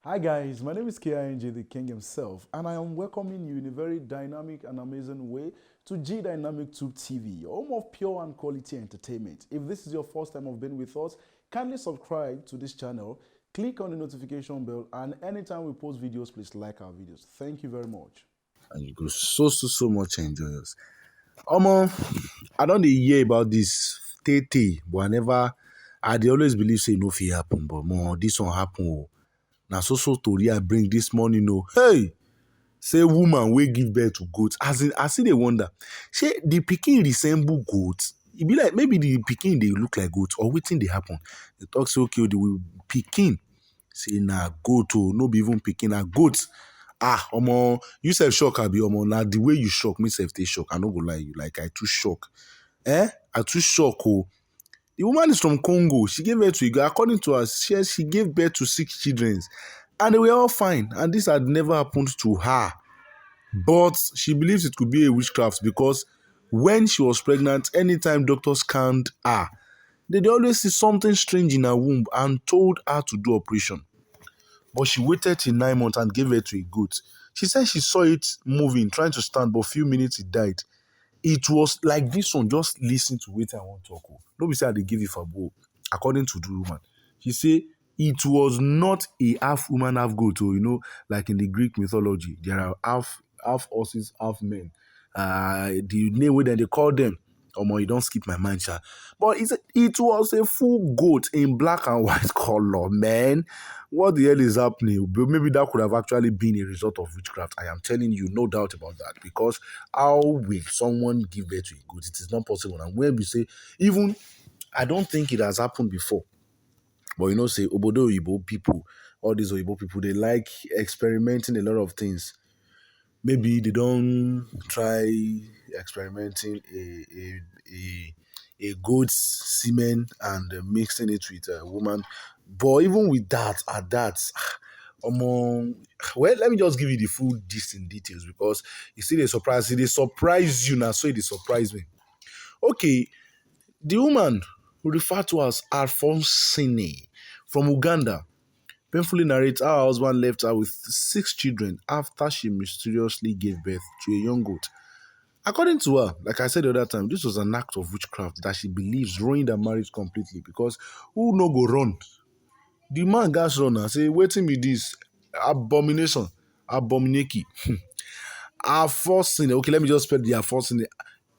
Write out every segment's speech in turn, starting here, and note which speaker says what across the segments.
Speaker 1: Hi guys, my name is KINJ, the King himself, and I am welcoming you in a very dynamic and amazing way to G Dynamic Tube TV, home of pure and quality entertainment. If this is your first time of being with us, kindly subscribe to this channel, click on the notification bell, and anytime we post videos, please like our videos. Thank you very much.
Speaker 2: And you go so much enjoy us. Omo, I don't hear about this tete, but I dey always believe say no fit happen, but more this one happen. Oh. Na so tori I bring this morning. No, hey, say woman wey give birth to goat. As in, I still dey wonder, say the pikin resemble goat. E be like maybe the pikin dey look like goat or wetin dey happen. They talk say okay, the pikin say na goat oh, no be even pikin, na goat. Omo, you sef shock abi omo, na the way you shock me sef dey shock. I no go lie you, like I too shock. I too shock oh. The woman is from Congo. She gave birth to a girl. According to her, she gave birth to 6 children, and they were all fine. And this had never happened to her. But she believes it could be a witchcraft because when she was pregnant, anytime doctors scanned her, they always see something strange in her womb and told her to do operation. But she waited till 9 months and gave birth to a goat. She said she saw it moving, trying to stand, but few minutes it died. It was like this one, just listen to what I want to talk. Nobody said they give you for bow. According to the woman, she said it was not a half woman, half goat. Oh, like in the Greek mythology, there are half horses, half men. The name where they call them. You don't skip my mind, sha. But it was a full goat in black and white color, man. What the hell is happening? Maybe that could have actually been a result of witchcraft. I am telling you, no doubt about that. Because how will someone give birth to a goat? It is not possible. And when we say, even, I don't think it has happened before. But say, Obodo Oyibo people, all these Oyibo people, they like experimenting a lot of things. Maybe they don't try experimenting a goat's semen and mixing it with a woman. But even with that, at that, well, let me just give you the full gist in details because you see the surprise. They surprise you now, so it surprised me. Okay, the woman referred to as Alphonsine from Uganda painfully narrates how her husband left her with 6 children after she mysteriously gave birth to a young goat. According to her, like I said the other time, this was an act of witchcraft that she believes ruined her marriage completely because who no go run? The man gas run and say, waiting me this abomination, abominaki. Alphonsine, okay, let me just spell the Alphonsine.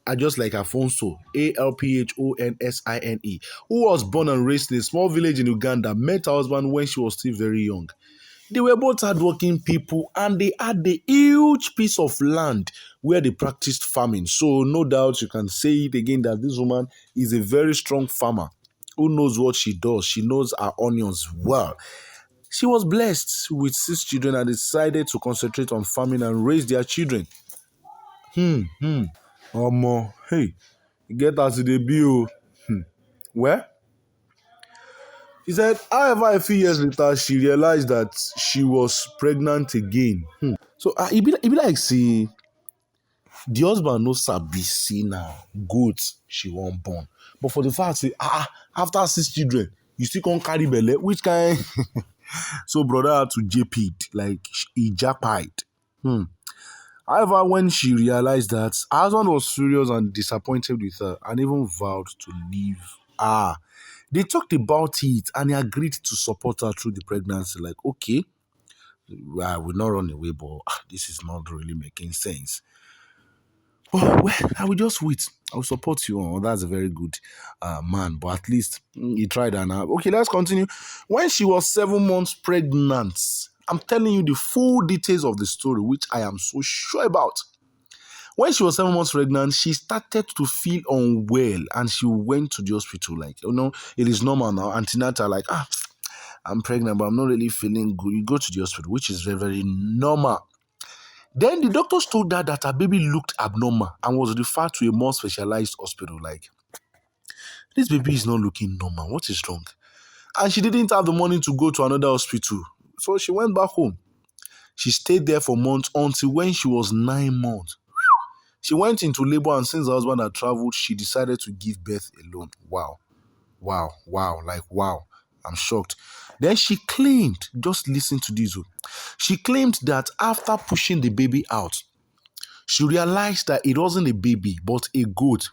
Speaker 2: I just like Alfonso, Alphonsine, who was born and raised in a small village in Uganda, met her husband when she was still very young. They were both hardworking people and they had a huge piece of land where they practiced farming. So, no doubt you can say it again that this woman is a very strong farmer who knows what she does. She knows her onions well. She was blessed with 6 children and decided to concentrate on farming and raise their children. Hey, you get as it be oh. Where? He said, however, a few years later, she realized that she was pregnant again. So it be like see the husband no sabi see na goat she won't born. But for the fact say after 6 children, you still can't carry belle, which kind so brother had to JP like he jackpot. However, when she realized that her husband was furious and disappointed with her and even vowed to leave her, they talked about it and he agreed to support her through the pregnancy. Like, okay, I will not run away, but this is not really making sense. Oh, well, I will just wait. I will support you. Oh, that's a very good man, but at least he tried. And okay, let's continue. When she was 7 months pregnant, I'm telling you the full details of the story, which I am so sure about. When she was 7 months pregnant, she started to feel unwell and she went to the hospital. Like, it is normal now. Antenatal, like, I'm pregnant, but I'm not really feeling good. You go to the hospital, which is very, very normal. Then the doctors told her that her baby looked abnormal and was referred to a more specialized hospital. Like, this baby is not looking normal. What is wrong? And she didn't have the money to go to another hospital. So she went back home. She stayed there for months until when she was 9 months. She went into labor and since her husband had traveled, she decided to give birth alone. Wow. Like, wow. I'm shocked. Then she claimed, just listen to this. She claimed that after pushing the baby out, she realized that it wasn't a baby, but a goat.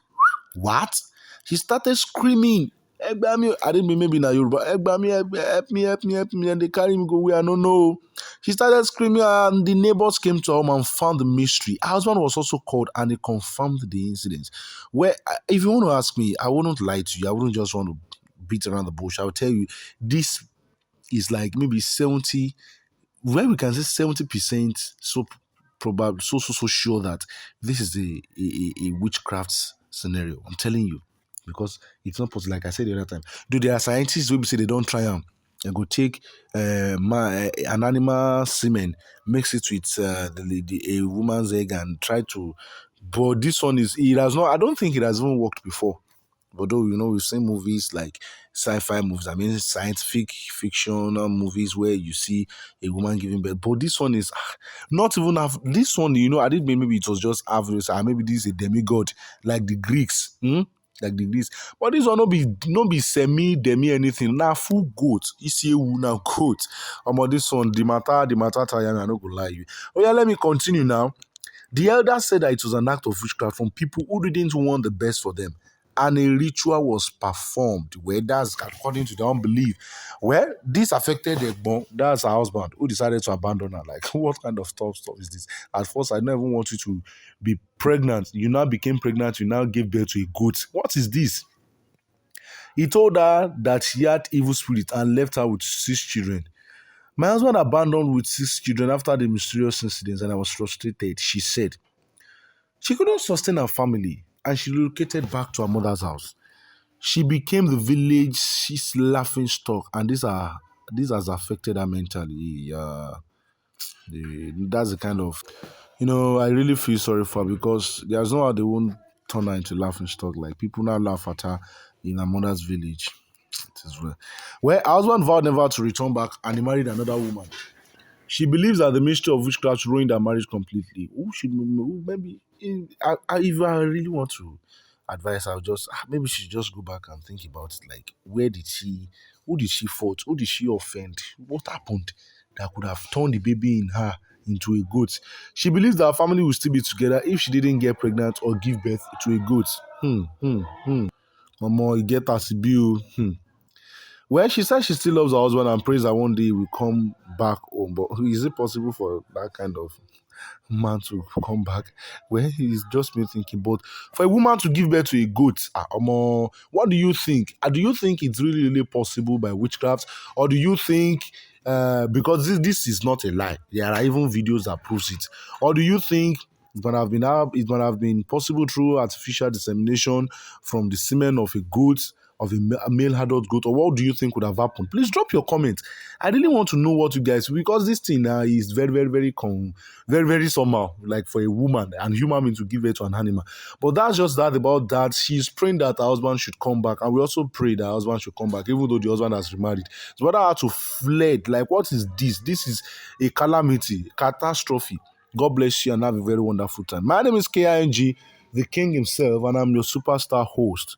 Speaker 2: What? She started screaming. "Egbami," I didn't mean maybe in Yoruba. "Egbami, help me, help me, help me." And they carry me go where I don't know. She started screaming and the neighbors came to her home and found the mystery. Her husband was also called and he confirmed the incident. Where, if you want to ask me, I wouldn't lie to you. I wouldn't just want to beat around the bush. I would tell you this is like maybe 70, where we can say 70%, so probably so sure that this is a witchcraft scenario. I'm telling you, because it's not possible. Like I said the other time, do there are scientists who say they don't try them and go take an animal semen, mix it with a woman's egg and try to. But this one is, it has not. I don't think it has even worked before. Although, we've seen movies like sci-fi movies, I mean scientific fictional movies where you see a woman giving birth. But this one is not even have this one, I didn't mean maybe it was just average, or maybe this is a demigod, like the Greeks. Like the Greeks. But this one no be demi anything. Now full goat. You see a now goat. About this one, the matter tire me, I no go lie you. Oh yeah, let me continue now. The elders said that it was an act of witchcraft from people who didn't want the best for them. And a ritual was performed where that's according to their own belief. Well, this affected Egbon, that's her husband, who decided to abandon her. Like, what kind of stuff is this? At first, I never want you to be pregnant. You now became pregnant, you now gave birth to a goat. What is this? He told her that she had evil spirit and left her with 6 children. My husband abandoned with 6 children after the mysterious incidents, and I was frustrated. She said she couldn't sustain her family and she relocated back to her mother's house. She became the village's laughing stock, and this has affected her mentally. That's the kind of, I really feel sorry for her because there's no how they won't turn her into laughing stock. Like, people now laugh at her in her mother's village. It is well. Where her husband vowed never to return back and he married another woman. She believes that the mystery of witchcraft ruined her marriage completely. Maybe if I really want to advise, I'll just maybe she just go back and think about it. Like, who did she fault? Who did she offend? What happened that could have turned the baby in her into a goat? She believes that her family will still be together if she didn't get pregnant or give birth to a goat. Mama, you get us bill. Well, she said she still loves her husband and prays that one day he will come back home. But is it possible for that kind of man to come back? Well, he's just me thinking. But for a woman to give birth to a goat, what do you think? Do you think it's really possible by witchcraft? Or do you think, because this is not a lie, there are even videos that proves it? Or do you think it might have been possible through artificial dissemination from the semen of a goat, of a male adult goat, or what do you think would have happened? Please drop your comment. I really want to know what you guys, because this thing now is very, very, very, very somehow, like for a woman and human being to give birth to an animal. But that's just that about that. She's praying that her husband should come back, and we also pray that her husband should come back, even though the husband has remarried. So whether I had to fled, like, what is this? This is a calamity, catastrophe. God bless you and have a very wonderful time. My name is KING, the king himself, and I'm your superstar host.